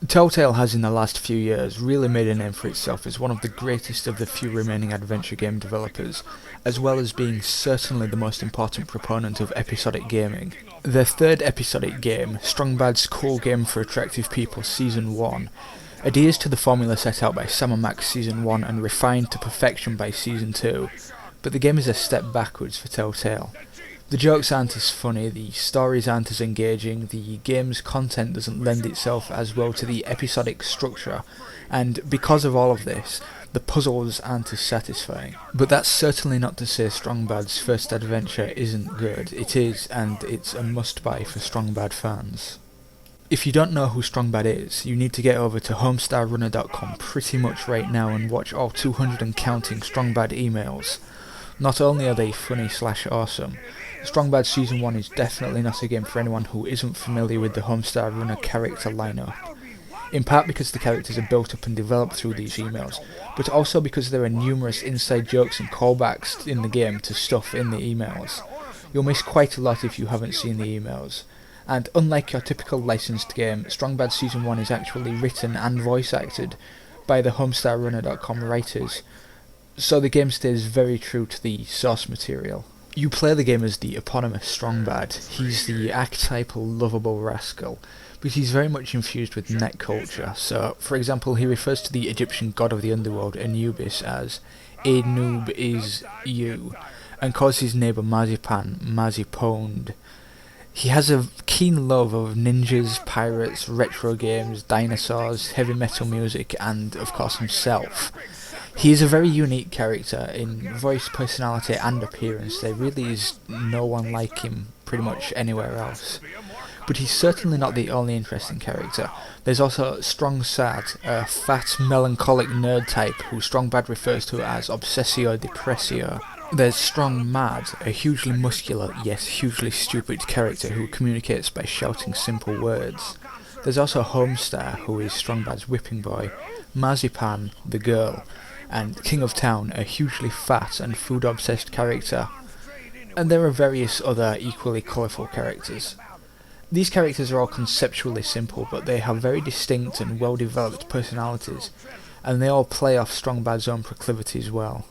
Telltale has in the last few years really made a name for itself as one of the greatest of the few remaining adventure game developers, as well as being certainly the most important proponent of episodic gaming. Their third episodic game, Strong Bad's Cool Game for Attractive People Season 1, adheres to the formula set out by Sam & Max Season 1 and refined to perfection by Season 2, but the game is a step backwards for Telltale. The jokes aren't as funny, the stories aren't as engaging, the game's content doesn't lend itself as well to the episodic structure, and because of all of this, the puzzles aren't as satisfying. But that's certainly not to say Strong Bad's first adventure isn't good. It is, and it's a must-buy for Strong Bad fans. If you don't know who Strong Bad is, you need to get over to homestarrunner.com pretty much right now and watch all 200 and counting Strong Bad emails. Not only are they funny/awesome, Strong Bad Season 1 is definitely not a game for anyone who isn't familiar with the Homestar Runner character lineup. In part because the characters are built up and developed through these emails, but also because there are numerous inside jokes and callbacks in the game to stuff in the emails. You'll miss quite a lot if you haven't seen the emails. And unlike your typical licensed game, Strong Bad Season 1 is actually written and voice acted by the homestarrunner.com writers, so the game stays very true to the source material. You play the game as the eponymous Strong Bad. He's the archetypal lovable rascal, but he's very much infused with net culture. So, for example, he refers to the Egyptian god of the underworld, Anubis, as "Anub is you," and calls his neighbour Marzipan Marzipond. He has a keen love of ninjas, pirates, retro games, dinosaurs, heavy metal music, and, of course, himself. He is a very unique character in voice, personality and appearance. There really is no one like him pretty much anywhere else. But he's certainly not the only interesting character. There's also Strong Sad, a fat, melancholic nerd type who Strong Bad refers to as Obsessio Depressio. There's Strong Mad, a hugely muscular yet hugely stupid character who communicates by shouting simple words. There's also Homestar, who is Strong Bad's whipping boy, Marzipan, the girl, and King of Town, a hugely fat and food-obsessed character. And there are various other equally colourful characters. These characters are all conceptually simple, but they have very distinct and well-developed personalities, and they all play off Strong Bad's own proclivities well.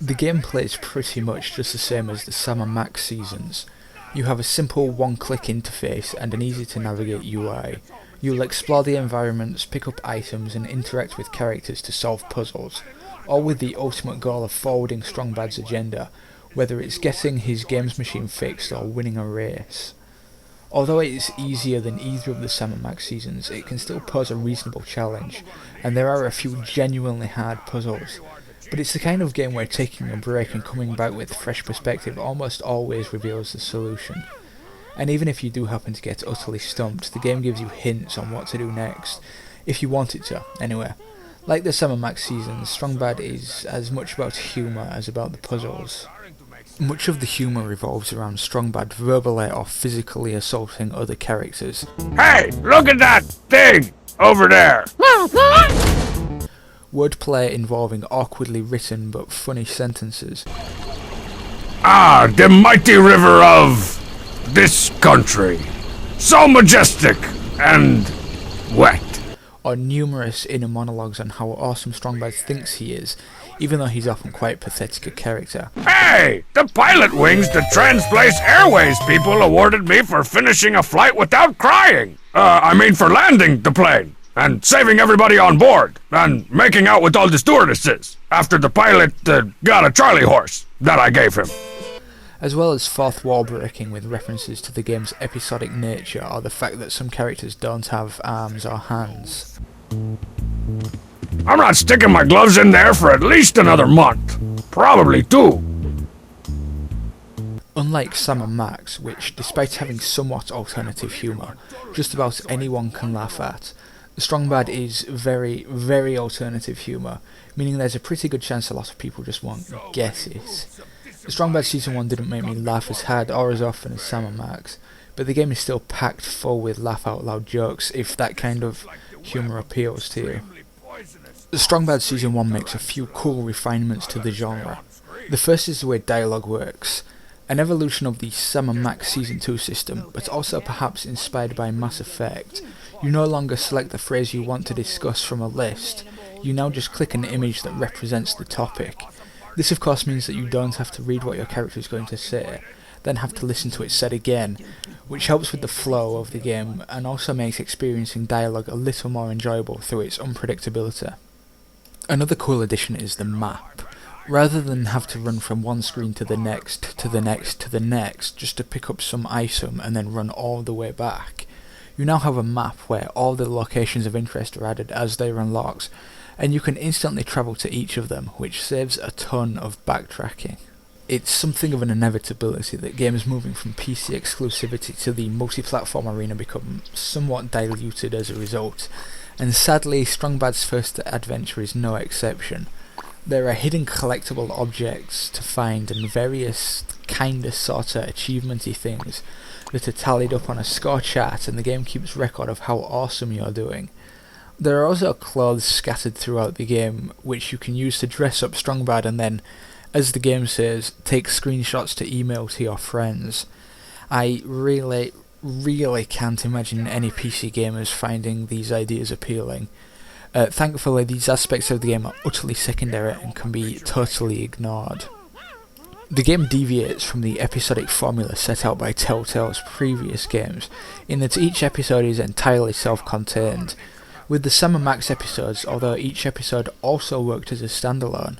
The gameplay is pretty much just the same as the Sam & Max seasons. You have a simple one-click interface and an easy-to-navigate UI. You'll explore the environments, pick up items and interact with characters to solve puzzles, all with the ultimate goal of forwarding Strong Bad's agenda, whether it's getting his games machine fixed or winning a race. Although it is easier than either of the Sam & Max seasons, it can still pose a reasonable challenge, and there are a few genuinely hard puzzles. But it's the kind of game where taking a break and coming back with fresh perspective almost always reveals the solution. And even if you do happen to get utterly stumped, the game gives you hints on what to do next, if you want it to, anyway. Like the Sam & Max seasons, Strong Bad is as much about humour as about the puzzles. Much of the humour revolves around Strong Bad verbally or physically assaulting other characters. Hey, look at that thing over there! Wordplay involving awkwardly written but funny sentences. Ah, the mighty river of this country. So majestic and wet. Or numerous inner monologues on how awesome Strong Bad thinks he is, even though he's often quite pathetic a character. Hey, the pilot wings the Transplace Airways people awarded me for finishing a flight without crying. For landing the plane. And saving everybody on board, and making out with all the stewardesses, after the pilot got a Charlie horse that I gave him. As well as fourth wall breaking with references to the game's episodic nature or the fact that some characters don't have arms or hands. I'm not sticking my gloves in there for at least another month. Probably 2. Unlike Sam & Max, which, despite having somewhat alternative humour, just about anyone can laugh at, Strong Bad is very, very alternative humour, meaning there's a pretty good chance a lot of people just won't get it. Strong Bad Season 1 didn't make me laugh as hard or as often as Sam & Max, but the game is still packed full with laugh-out-loud jokes if that kind of humour appeals to you. Strong Bad Season 1 makes a few cool refinements to the genre. The first is the way dialogue works, an evolution of the Sam & Max Season 2 system, but also perhaps inspired by Mass Effect. You no longer select the phrase you want to discuss from a list, you now just click an image that represents the topic. This of course means that you don't have to read what your character is going to say, then have to listen to it said again, which helps with the flow of the game and also makes experiencing dialogue a little more enjoyable through its unpredictability. Another cool addition is the map. Rather than have to run from one screen to the next, to the next, to the next, just to pick up some item and then run all the way back, you now have a map where all the locations of interest are added as they are unlocked, and you can instantly travel to each of them, which saves a ton of backtracking. It's something of an inevitability that games moving from PC exclusivity to the multi-platform arena become somewhat diluted as a result, and sadly Strong Bad's first adventure is no exception. There are hidden collectible objects to find and various kinda sorta achievementy things that are tallied up on a score chart, and the game keeps record of how awesome you're doing. There are also clothes scattered throughout the game which you can use to dress up Strong Bad and then, as the game says, take screenshots to email to your friends. I really can't imagine any PC gamers finding these ideas appealing. Thankfully, these aspects of the game are utterly secondary and can be totally ignored. The game deviates from the episodic formula set out by Telltale's previous games, in that each episode is entirely self-contained. With the Sam & Max episodes, although each episode also worked as a standalone,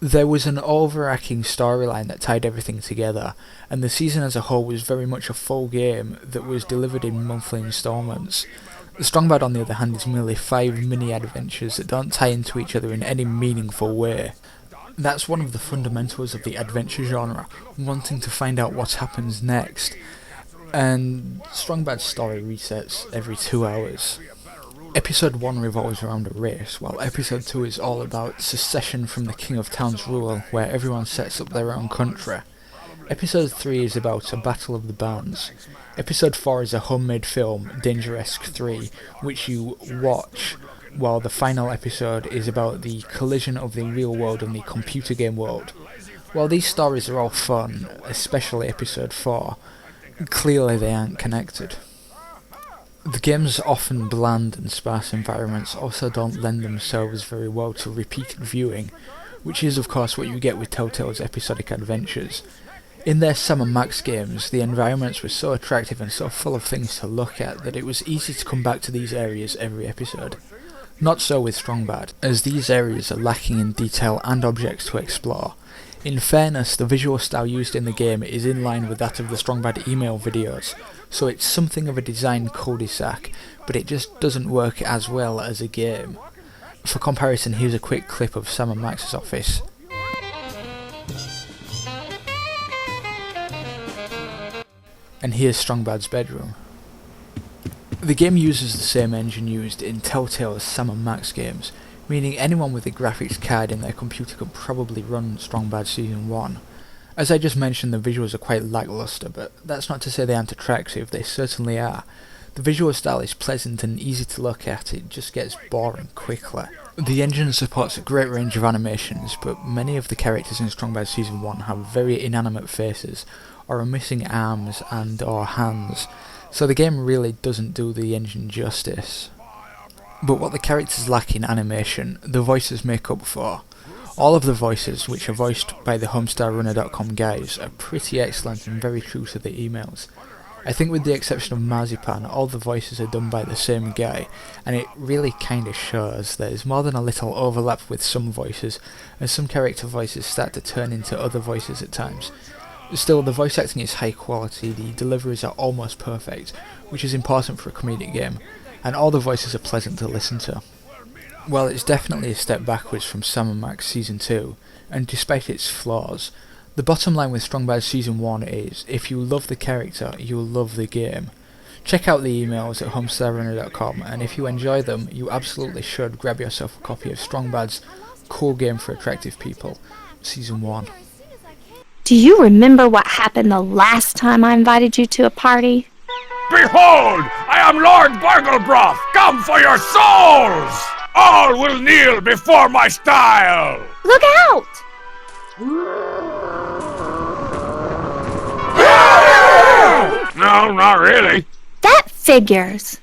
there was an overarching storyline that tied everything together, and the season as a whole was very much a full game that was delivered in monthly installments. Strong Bad, on the other hand, is merely 5 mini-adventures that don't tie into each other in any meaningful way. That's one of the fundamentals of the adventure genre, wanting to find out what happens next, and Strong Bad's story resets every 2 hours. Episode 1 revolves around a race, while Episode 2 is all about secession from the King of Town's rule, where everyone sets up their own country. Episode 3 is about a battle of the bands. Episode 4 is a homemade film, Dangeresque 3, which you watch, while the final episode is about the collision of the real world and the computer game world. While these stories are all fun, especially Episode 4, clearly they aren't connected. The game's often bland and sparse environments also don't lend themselves very well to repeated viewing, which is of course what you get with Telltale's episodic adventures. In their Sam & Max games, the environments were so attractive and so full of things to look at that it was easy to come back to these areas every episode. Not so with Strong Bad, as these areas are lacking in detail and objects to explore. In fairness, the visual style used in the game is in line with that of the Strong Bad email videos, so it's something of a design cul-de-sac, but it just doesn't work as well as a game. For comparison, here's a quick clip of Sam & Max's office. And here's Strong Bad's bedroom. The game uses the same engine used in Telltale's Sam & Max games, meaning anyone with a graphics card in their computer could probably run Strong Bad Season 1. As I just mentioned, the visuals are quite lackluster, but that's not to say they aren't attractive, they certainly are. The visual style is pleasant and easy to look at, it just gets boring quickly. The engine supports a great range of animations, but many of the characters in Strong Bad Season 1 have very inanimate faces, or are missing arms and or hands, so the game really doesn't do the engine justice. But what the characters lack in animation, the voices make up for. All of the voices, which are voiced by the HomestarRunner.com guys, are pretty excellent and very true to the emails. I think with the exception of Marzipan, all the voices are done by the same guy, and it really kinda shows. There's more than a little overlap with some voices, and some character voices start to turn into other voices at times. Still, the voice acting is high quality, the deliveries are almost perfect, which is important for a comedic game, and all the voices are pleasant to listen to. While it's definitely a step backwards from Sam & Max Season 2, and despite its flaws, the bottom line with Strong Bad Season 1 is, if you love the character, you'll love the game. Check out the emails at homestarrunner.com, and if you enjoy them, you absolutely should grab yourself a copy of Strong Bad's Cool Game for Attractive People, Season 1. Do you remember what happened the last time I invited you to a party? Behold, I am Lord Barglebroth, come for your souls! All will kneel before my style! Look out! No, not really. That figures.